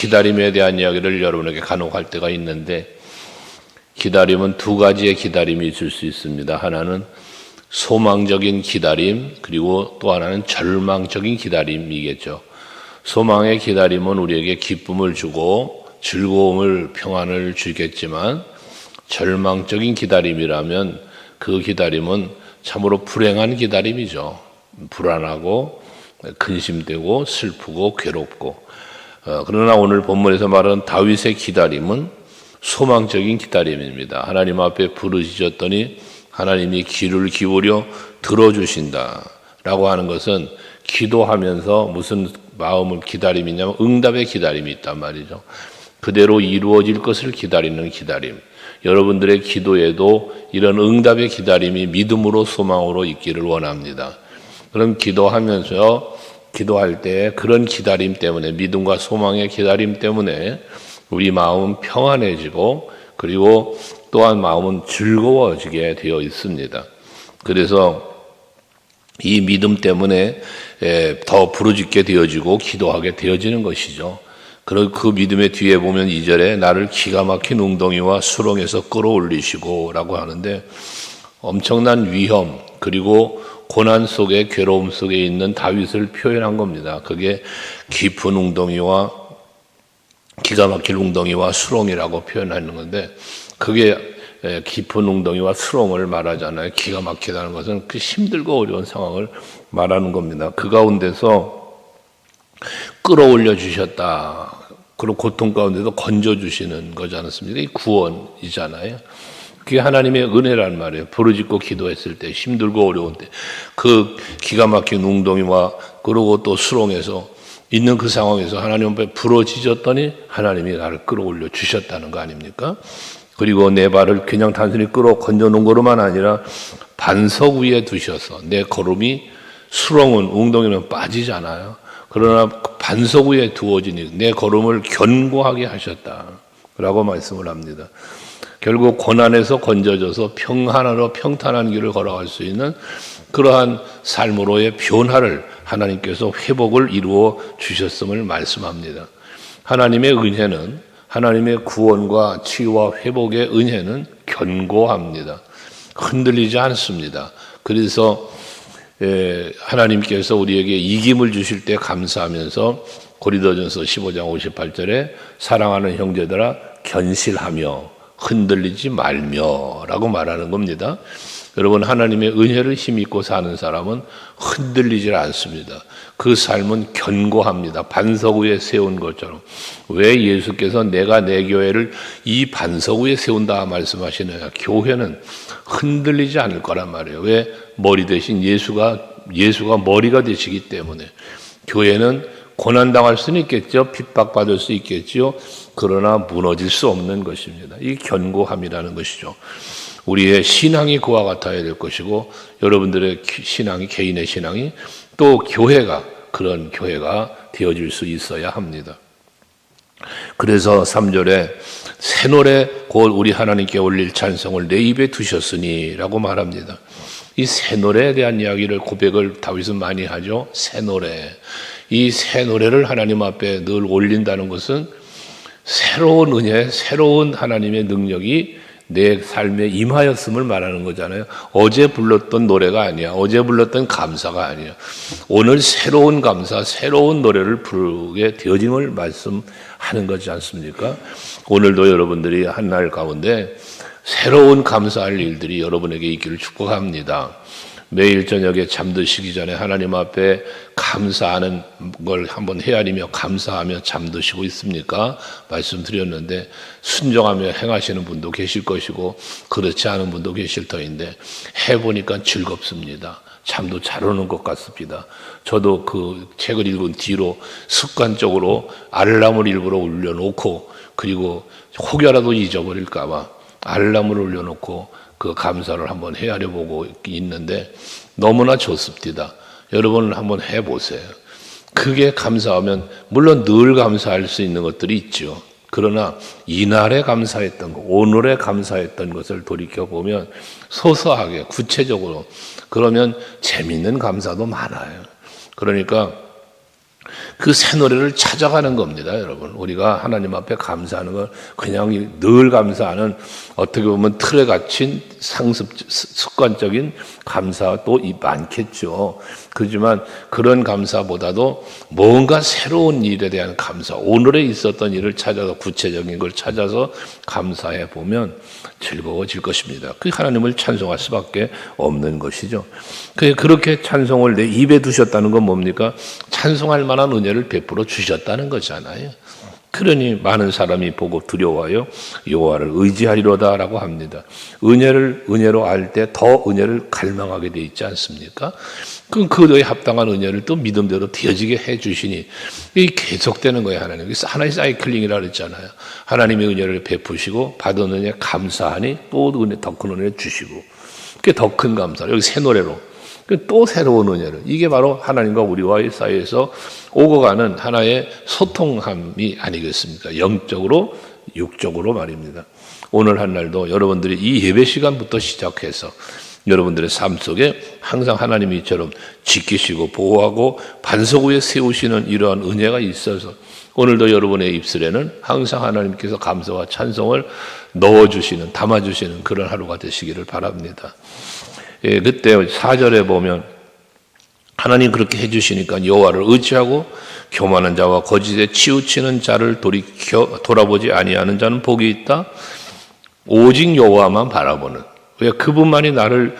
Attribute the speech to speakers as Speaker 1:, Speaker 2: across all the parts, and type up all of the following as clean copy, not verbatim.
Speaker 1: 기다림에 대한 이야기를 여러분에게 간혹 할 때가 있는데, 기다림은 두 가지의 기다림이 있을 수 있습니다. 하나는 소망적인 기다림, 그리고 또 하나는 절망적인 기다림이겠죠. 소망의 기다림은 우리에게 기쁨을 주고 즐거움을, 평안을 주겠지만, 절망적인 기다림이라면 그 기다림은 참으로 불행한 기다림이죠. 불안하고 근심되고 슬프고 괴롭고. 그러나 오늘 본문에서 말하는 다윗의 기다림은 소망적인 기다림입니다. 하나님 앞에 부르짖었더니 하나님이 귀를 기울여 들어주신다 라고 하는 것은 기도하면서 무슨 마음을 기다림이냐면 응답의 기다림이 있단 말이죠. 그대로 이루어질 것을 기다리는 기다림. 여러분들의 기도에도 이런 응답의 기다림이 믿음으로 소망으로 있기를 원합니다. 그럼 기도할 때 그런 기다림 때문에, 믿음과 소망의 기다림 때문에 우리 마음은 평안해지고, 그리고 또한 마음은 즐거워지게 되어 있습니다. 그래서 이 믿음 때문에 더 부르짖게 되어지고 기도하게 되어지는 것이죠. 그리고 그 믿음의 뒤에 보면 2절에 나를 기가 막힌 웅덩이와 수렁에서 끌어올리시고 라고 하는데, 엄청난 위험 그리고 고난 속에, 괴로움 속에 있는 다윗을 표현한 겁니다. 그게 깊은 웅덩이와, 기가 막힐 웅덩이와 수렁이라고 표현하는 건데, 그게 깊은 웅덩이와 수렁을 말하잖아요. 기가 막히다는 것은 그 힘들고 어려운 상황을 말하는 겁니다. 그 가운데서 끌어올려 주셨다. 그리고 고통 가운데도 건져주시는 거지 않습니까? 이 구원이잖아요. 그게 하나님의 은혜란 말이에요. 부르짖고 기도했을 때, 힘들고 어려운 때, 그 기가 막힌 웅덩이와 그리고 또 수렁에서 있는 그 상황에서 하나님 앞에 부르짖었더니 하나님이 나를 끌어올려 주셨다는 거 아닙니까? 그리고 내 발을 그냥 단순히 끌어 건져놓은 거로만 아니라 반석 위에 두셔서, 내 걸음이, 수렁은, 웅덩이는 빠지잖아요. 그러나 반석 위에 두어지니 내 걸음을 견고하게 하셨다라고 말씀을 합니다. 결국 고난에서 건져져서 평안하러 평탄한 길을 걸어갈 수 있는 그러한 삶으로의 변화를 하나님께서 회복을 이루어 주셨음을 말씀합니다. 하나님의 은혜는, 하나님의 구원과 치유와 회복의 은혜는 견고합니다. 흔들리지 않습니다. 그래서 하나님께서 우리에게 이김을 주실 때 감사하면서 고린도전서 15장 58절에 사랑하는 형제들아 견실하며 흔들리지 말며 라고 말하는 겁니다. 여러분, 하나님의 은혜를 힘입고 사는 사람은 흔들리지 않습니다. 그 삶은 견고합니다. 반석 위에 세운 것처럼. 왜 예수께서 내가 내 교회를 이 반석 위에 세운다 말씀하시느냐. 교회는 흔들리지 않을 거란 말이에요. 왜? 머리 대신 예수가 머리가 되시기 때문에. 교회는 고난당할 수는 있겠죠. 핍박받을 수 있겠죠. 그러나 무너질 수 없는 것입니다. 이 견고함이라는 것이죠. 우리의 신앙이 그와 같아야 될 것이고, 여러분들의 신앙이, 개인의 신앙이 또 교회가, 그런 교회가 되어질 수 있어야 합니다. 그래서 3절에 새 노래 곧 우리 하나님께 올릴 찬송을 내 입에 두셨으니 라고 말합니다. 이 새 노래에 대한 이야기를, 고백을 다윗은 많이 하죠. 새 노래. 이 새 노래를 하나님 앞에 늘 올린다는 것은 새로운 은혜, 새로운 하나님의 능력이 내 삶에 임하였음을 말하는 거잖아요. 어제 불렀던 노래가 아니야. 어제 불렀던 감사가 아니야. 오늘 새로운 감사, 새로운 노래를 부르게 되어짐을 말씀하는 거지 않습니까? 오늘도 여러분들이 한날 가운데 새로운 감사할 일들이 여러분에게 있기를 축복합니다. 매일 저녁에 잠드시기 전에 하나님 앞에 감사하는 걸 한번 헤아리며 감사하며 잠드시고 있습니까? 말씀드렸는데, 순종하며 행하시는 분도 계실 것이고 그렇지 않은 분도 계실 터인데, 해보니까 즐겁습니다. 잠도 잘 오는 것 같습니다. 저도 그 책을 읽은 뒤로 습관적으로 알람을 일부러 올려놓고, 그리고 혹여라도 잊어버릴까 봐 알람을 올려놓고 그 감사를 한번 헤아려 보고 있는데 너무나 좋습니다. 여러분 한번 해보세요. 그게 감사하면, 물론 늘 감사할 수 있는 것들이 있죠. 그러나 이날에 감사했던 것, 오늘에 감사했던 것을 돌이켜보면 소소하게, 구체적으로, 그러면 재밌는 감사도 많아요. 그러니까 그 새 노래를 찾아가는 겁니다, 여러분. 우리가 하나님 앞에 감사하는 건 그냥 늘 감사하는 어떻게 보면 틀에 갇힌 습관적인 감사도 많겠죠. 그렇지만 그런 감사보다도 뭔가 새로운 일에 대한 감사, 오늘에 있었던 일을 찾아서 구체적인 걸 찾아서 감사해 보면 즐거워질 것입니다. 그 하나님을 찬송할 수밖에 없는 것이죠. 그렇게 찬송을 내 입에 두셨다는 건 뭡니까? 찬송할 만한 은혜를 베풀어 주셨다는 거잖아요. 그러니 많은 사람이 보고 두려워하여 여호와를 의지하리로다라고 합니다. 은혜로 알 때 더 은혜를 갈망하게 돼 있지 않습니까? 그럼 그에 합당한 은혜를 또 믿음대로 되어지게 해 주시니 이게 계속되는 거예요, 하나님. 그래서 하나의 사이클링이라 그랬잖아요. 하나님의 은혜를 베푸시고 받은 은혜 감사하니 또 은혜 더 큰 은혜 주시고 그게 더 큰 감사. 여기 새 노래로 또 새로운 은혜를. 이게 바로 하나님과 우리와의 사이에서 오고 가는 하나의 소통함이 아니겠습니까? 영적으로, 육적으로 말입니다. 오늘 한 날도 여러분들이 이 예배 시간부터 시작해서 여러분들의 삶 속에 항상 하나님이 이처럼 지키시고 보호하고 반석 위에 세우시는 이러한 은혜가 있어서 오늘도 여러분의 입술에는 항상 하나님께서 감사와 찬송을 넣어주시는, 담아주시는 그런 하루가 되시기를 바랍니다. 예, 그때 4절에 보면 하나님 그렇게 해주시니까 여호와를 의지하고 교만한 자와 거짓에 치우치는 자를 돌아보지 아니하는 자는 복이 있다. 오직 여호와만 바라보는. 왜 그분만이 나를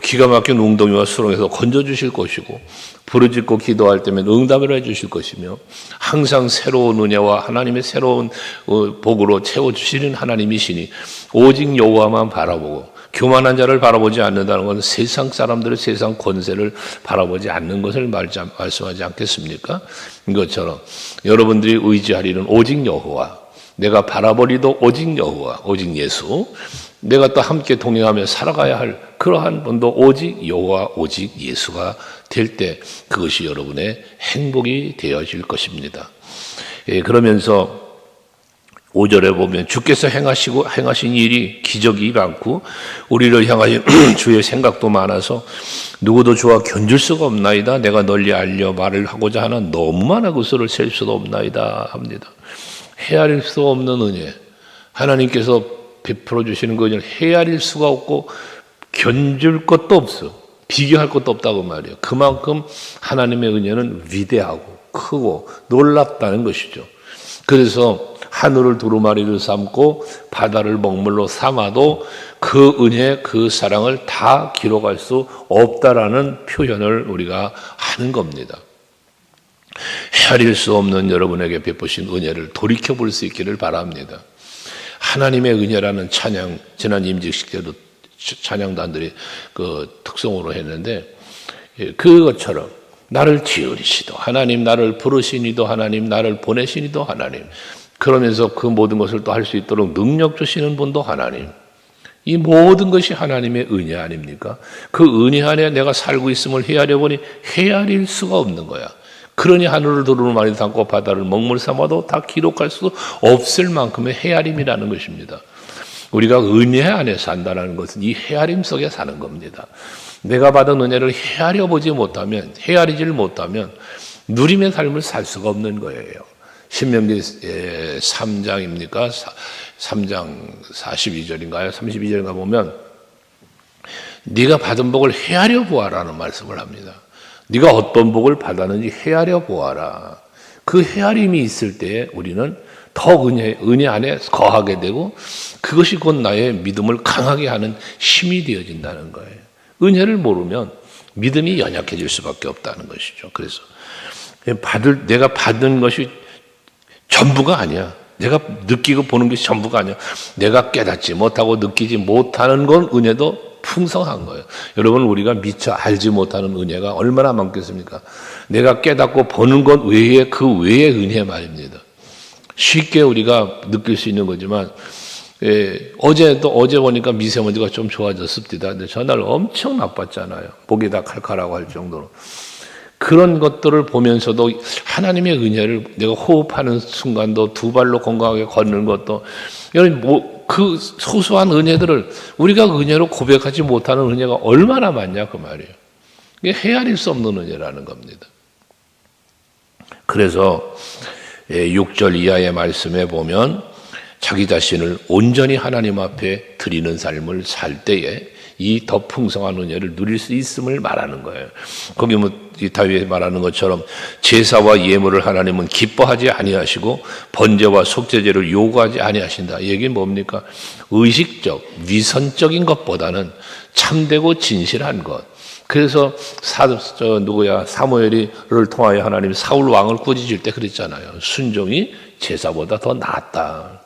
Speaker 1: 기가 막힌 웅덩이와 수렁에서 건져주실 것이고 부르짖고 기도할 때면 응답을 해주실 것이며 항상 새로운 은혜와 하나님의 새로운 복으로 채워주시는 하나님이시니 오직 여호와만 바라보고 교만한 자를 바라보지 않는다는 것은 세상 사람들의 세상 권세를 바라보지 않는 것을 말씀하지 않겠습니까? 이것처럼 여러분들이 의지하리는 오직 여호와, 내가 바라보리도 오직 여호와, 오직 예수, 내가 또 함께 동행하며 살아가야 할 그러한 분도 오직 여호와, 오직 예수가 될 때 그것이 여러분의 행복이 되어질 것입니다. 예, 그러면서 5절에 보면 주께서 행하신 일이 기적이 많고 우리를 향하여 주의 생각도 많아서 누구도 주와 견줄 수가 없나이다. 내가 널리 알려 말을 하고자 하나 너무 많아 그것을 셀 수도 없나이다 합니다. 헤아릴 수 없는 은혜, 하나님께서 베풀어 주시는 그 은혜를 헤아릴 수가 없고 견줄 것도 없어, 비교할 것도 없다고 말이에요. 그만큼 하나님의 은혜는 위대하고 크고 놀랍다는 것이죠. 그래서 하늘을 두루마리로 삼고 바다를 먹물로 삼아도 그 은혜, 그 사랑을 다 기록할 수 없다라는 표현을 우리가 하는 겁니다. 헤아릴 수 없는 여러분에게 베푸신 은혜를 돌이켜볼 수 있기를 바랍니다. 하나님의 은혜라는 찬양, 지난 임직식 때도 찬양단들이 그 특성으로 했는데 그것처럼 나를 지으시도 하나님, 나를 부르시니도 하나님, 나를 보내시니도 하나님, 그러면서 그 모든 것을 또 할 수 있도록 능력 주시는 분도 하나님. 이 모든 것이 하나님의 은혜 아닙니까? 그 은혜 안에 내가 살고 있음을 헤아려 보니 헤아릴 수가 없는 거야. 그러니 하늘을 두루마리 담고 바다를 먹물 삼아도 다 기록할 수 없을 만큼의 헤아림이라는 것입니다. 우리가 은혜 안에 산다는 것은 이 헤아림 속에 사는 겁니다. 내가 받은 은혜를 헤아려보지 못하면, 헤아리지를 못하면 누림의 삶을 살 수가 없는 거예요. 신명기 3장입니까? 3장 42절인가요? 32절인가 보면 네가 받은 복을 헤아려 보아라는 말씀을 합니다. 네가 어떤 복을 받았는지 헤아려 보아라. 그 헤아림이 있을 때 우리는 더 은혜 안에 거하게 되고 그것이 곧 나의 믿음을 강하게 하는 힘이 되어진다는 거예요. 은혜를 모르면 믿음이 연약해질 수밖에 없다는 것이죠. 그래서 내가 받은 것이 전부가 아니야. 내가 느끼고 보는 것이 전부가 아니야. 내가 깨닫지 못하고 느끼지 못하는 건 은혜도 풍성한 거예요. 여러분, 우리가 미처 알지 못하는 은혜가 얼마나 많겠습니까? 내가 깨닫고 보는 것 외에 그 외의 은혜 말입니다. 쉽게 우리가 느낄 수 있는 거지만 어제 보니까 미세먼지가 좀 좋아졌습니다. 근데 전날 엄청 나빴잖아요. 목이 다 칼칼하고 할 정도로. 그런 것들을 보면서도 하나님의 은혜를 내가 호흡하는 순간도 두 발로 건강하게 걷는 것도 그 소소한 은혜들을 우리가 은혜로 고백하지 못하는 은혜가 얼마나 많냐 그 말이에요. 이게 헤아릴 수 없는 은혜라는 겁니다. 그래서 6절 이하의 말씀에 보면 자기 자신을 온전히 하나님 앞에 드리는 삶을 살 때에 이 더 풍성한 은혜를 누릴 수 있음을 말하는 거예요. 거기 이 다윗이 말하는 것처럼 제사와 예물을 하나님은 기뻐하지 아니하시고 번제와 속죄제를 요구하지 아니하신다. 이 얘기는 뭡니까? 의식적, 위선적인 것보다는 참되고 진실한 것. 그래서 사무엘을 통하여 하나님 사울 왕을 꾸짖을 때 그랬잖아요. 순종이 제사보다 더 낫다.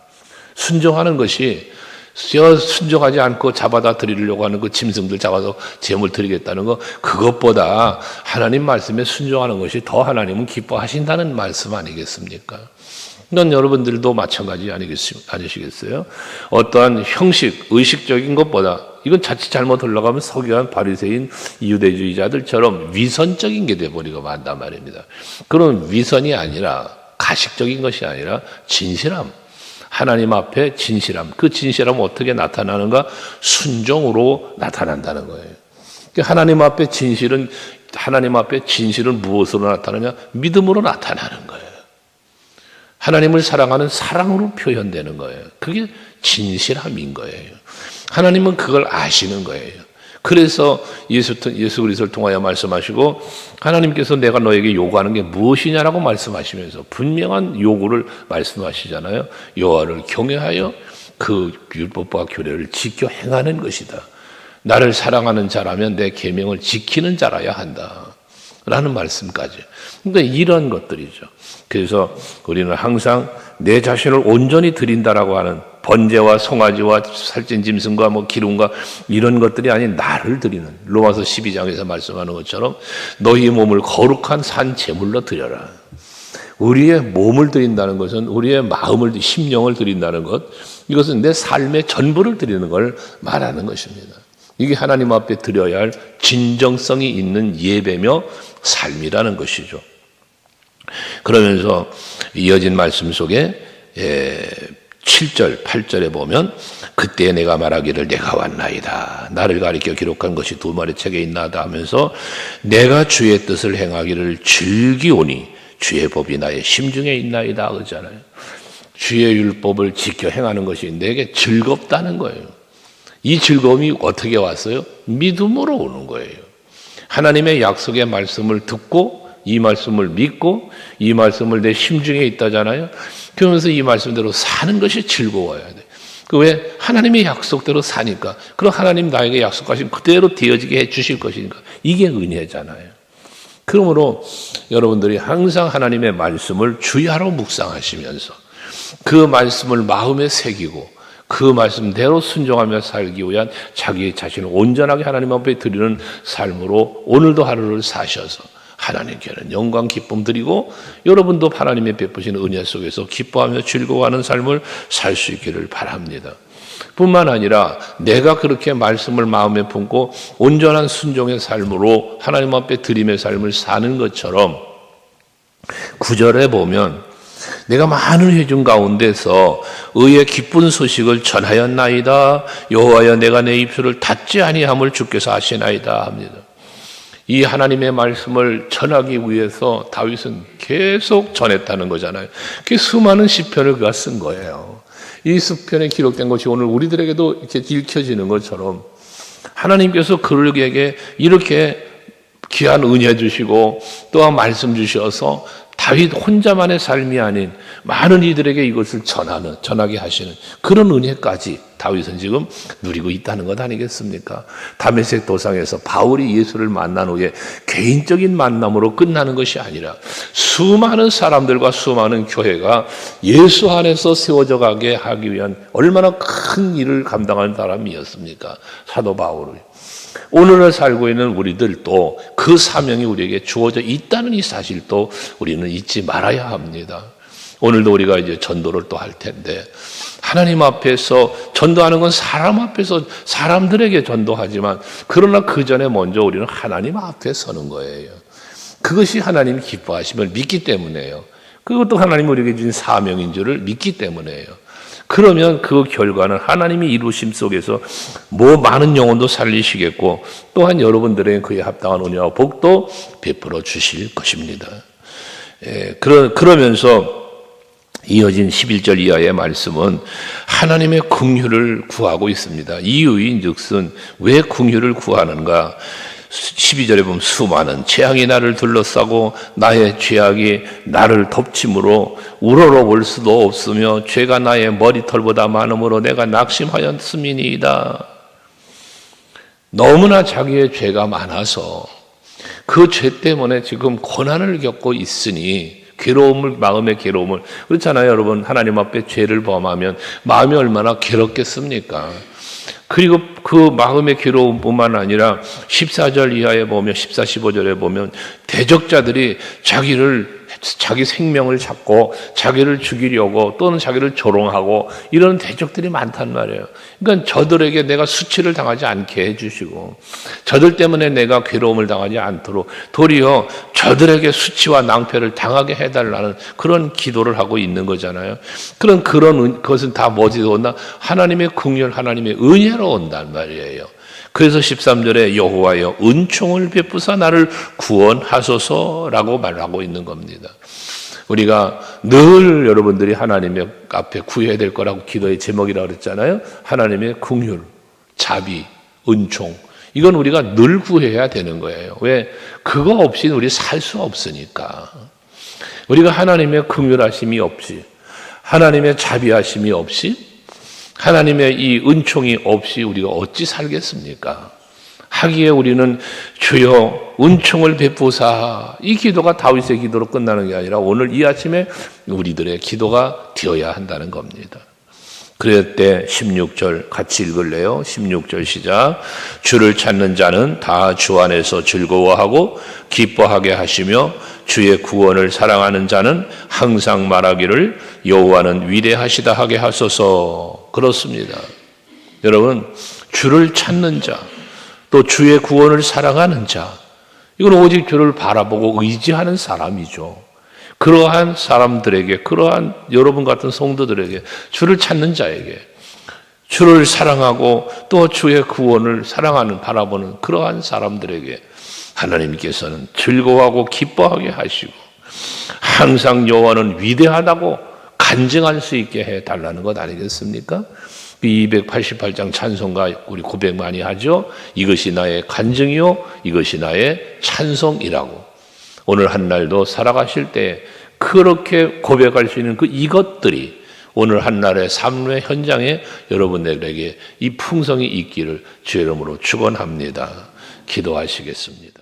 Speaker 1: 순종하는 것이 순종하지 않고 잡아다 드리려고 하는 그 짐승들 잡아서 제물 드리겠다는 거, 그것보다 하나님 말씀에 순종하는 것이 더 하나님은 기뻐하신다는 말씀 아니겠습니까? 이건 여러분들도 마찬가지 아니시겠어요? 어떠한 형식, 의식적인 것보다, 이건 자칫 잘못 흘러가면 서기관, 바리새인, 유대주의자들처럼 위선적인 게 돼버리고 만단 말입니다. 그런 위선이 아니라, 가식적인 것이 아니라 진실함, 하나님 앞에 진실함. 그 진실함은 어떻게 나타나는가? 순종으로 나타난다는 거예요. 하나님 앞에 진실은 무엇으로 나타나냐? 믿음으로 나타나는 거예요. 하나님을 사랑하는 사랑으로 표현되는 거예요. 그게 진실함인 거예요. 하나님은 그걸 아시는 거예요. 그래서 예수 그리스도를 통하여 말씀하시고, 하나님께서 내가 너에게 요구하는 게 무엇이냐라고 말씀하시면서 분명한 요구를 말씀하시잖아요. 여호와를 경외하여 그 율법과 규례를 지켜 행하는 것이다. 나를 사랑하는 자라면 내 계명을 지키는 자라야 한다. 라는 말씀까지. 그러니까 이런 것들이죠. 그래서 우리는 항상 내 자신을 온전히 드린다라고 하는 번제와 송아지와 살찐 짐승과 기름과 이런 것들이 아닌 나를 드리는, 로마서 12장에서 말씀하는 것처럼 너희 몸을 거룩한 산 제물로 드려라. 우리의 몸을 드린다는 것은 우리의 마음을, 심령을 드린다는 것, 이것은 내 삶의 전부를 드리는 걸 말하는 것입니다. 이게 하나님 앞에 드려야 할 진정성이 있는 예배며 삶이라는 것이죠. 그러면서 이어진 말씀 속에 7절, 8절에 보면 그때 내가 말하기를 내가 왔나이다. 나를 가리켜 기록한 것이 두 마리 책에 있나이다 하면서 내가 주의 뜻을 행하기를 즐기오니 주의 법이 나의 심중에 있나이다 그러잖아요. 주의 율법을 지켜 행하는 것이 내게 즐겁다는 거예요. 이 즐거움이 어떻게 왔어요? 믿음으로 오는 거예요. 하나님의 약속의 말씀을 듣고 이 말씀을 믿고 이 말씀을 내 심중에 있다잖아요. 그러면서 이 말씀대로 사는 것이 즐거워야 돼. 왜? 하나님의 약속대로 사니까. 그럼 하나님 나에게 약속하신 그대로 되어지게 해 주실 것이니까. 이게 은혜잖아요. 그러므로 여러분들이 항상 하나님의 말씀을 주야로 묵상하시면서 그 말씀을 마음에 새기고 그 말씀대로 순종하며 살기 위한 자기 자신을 온전하게 하나님 앞에 드리는 삶으로 오늘도 하루를 사셔서 하나님께는 영광 기쁨 드리고 여러분도 하나님의 베푸시는 은혜 속에서 기뻐하며 즐거워하는 삶을 살 수 있기를 바랍니다. 뿐만 아니라 내가 그렇게 말씀을 마음에 품고 온전한 순종의 삶으로 하나님 앞에 드림의 삶을 사는 것처럼 9절에 보면 내가 많은 회중 가운데서 의의 기쁜 소식을 전하였나이다. 여호와여 내가 내 입술을 닫지 아니함을 주께서 아시나이다 합니다. 이 하나님의 말씀을 전하기 위해서 다윗은 계속 전했다는 거잖아요. 그 수많은 시편을 그가 쓴 거예요. 이 시편에 기록된 것이 오늘 우리들에게도 이렇게 읽혀지는 것처럼 하나님께서 그에게 이렇게 귀한 은혜 주시고 또한 말씀 주셔서 다윗 혼자만의 삶이 아닌 많은 이들에게 이것을 전하게 하시는 그런 은혜까지 다윗은 지금 누리고 있다는 것 아니겠습니까? 다메섹 도상에서 바울이 예수를 만난 후에 개인적인 만남으로 끝나는 것이 아니라 수많은 사람들과 수많은 교회가 예수 안에서 세워져 가게 하기 위한 얼마나 큰 일을 감당하는 사람이었습니까? 사도 바울이. 오늘을 살고 있는 우리들도 그 사명이 우리에게 주어져 있다는 이 사실도 우리는 잊지 말아야 합니다. 오늘도 우리가 이제 전도를 또 할 텐데 하나님 앞에서 전도하는 건 사람 앞에서 사람들에게 전도하지만 그러나 그 전에 먼저 우리는 하나님 앞에 서는 거예요. 그것이 하나님이 기뻐하심을 믿기 때문에요. 그것도 하나님이 우리에게 주신 사명인 줄을 믿기 때문에요. 그러면 그 결과는 하나님이 이루심 속에서 많은 영혼도 살리시겠고 또한 여러분들에게 그에 합당한 은혜와 복도 베풀어 주실 것입니다. 그러면서 이어진 11절 이하의 말씀은 하나님의 긍휼을 구하고 있습니다. 이유인즉슨 왜 긍휼을 구하는가? 12절에 보면 수많은 재앙이 나를 둘러싸고 나의 죄악이 나를 덮침으로 우러러볼 수도 없으며 죄가 나의 머리털보다 많음으로 내가 낙심하였음이니이다. 너무나 자기의 죄가 많아서 그 죄 때문에 지금 고난을 겪고 있으니 마음의 괴로움을, 그렇잖아요 여러분. 하나님 앞에 죄를 범하면 마음이 얼마나 괴롭겠습니까? 그리고 그 마음의 괴로움뿐만 아니라 14절 이하에 보면 14, 15절에 보면 대적자들이 자기 생명을 잡고 자기를 죽이려고 또는 자기를 조롱하고 이런 대적들이 많단 말이에요. 그러니까 저들에게 내가 수치를 당하지 않게 해주시고 저들 때문에 내가 괴로움을 당하지 않도록 도리어 저들에게 수치와 낭패를 당하게 해달라는 그런 기도를 하고 있는 거잖아요. 그런 것은 다 뭐지 온다? 하나님의 긍휼, 하나님의 은혜로 온단 말이에요. 그래서 13절에 여호와여 은총을 베푸사 나를 구원하소서라고 말하고 있는 겁니다. 우리가 늘 여러분들이 하나님의 앞에 구해야 될 거라고 기도의 제목이라고 그랬잖아요. 하나님의 긍휼, 자비, 은총. 이건 우리가 늘 구해야 되는 거예요. 왜? 그거 없이 우리 살 수 없으니까. 우리가 하나님의 긍휼하심이 없이, 하나님의 자비하심이 없이, 하나님의 이 은총이 없이 우리가 어찌 살겠습니까? 하기에 우리는 주여 은총을 베푸사, 이 기도가 다윗의 기도로 끝나는 게 아니라 오늘 이 아침에 우리들의 기도가 되어야 한다는 겁니다. 그럴 때 16절 같이 읽을래요? 16절 시작. 주를 찾는 자는 다 주 안에서 즐거워하고 기뻐하게 하시며 주의 구원을 사랑하는 자는 항상 말하기를 여호와는 위대하시다 하게 하소서. 그렇습니다. 여러분, 주를 찾는 자, 또 주의 구원을 사랑하는 자, 이건 오직 주를 바라보고 의지하는 사람이죠. 그러한 사람들에게, 그러한 여러분 같은 성도들에게, 주를 찾는 자에게, 주를 사랑하고 또 주의 구원을 사랑하는, 바라보는 그러한 사람들에게 하나님께서는 즐거워하고 기뻐하게 하시고 항상 여호와는 위대하다고 간증할 수 있게 해달라는 것 아니겠습니까? 288장 찬송가 우리 고백 많이 하죠. 이것이 나의 간증이요 이것이 나의 찬송이라고. 오늘 한 날도 살아가실 때 그렇게 고백할 수 있는 이것들이 오늘 한 날의 삶의 현장에 여러분들에게 이 풍성이 있기를 주의 이름으로 축원합니다. 기도하시겠습니다.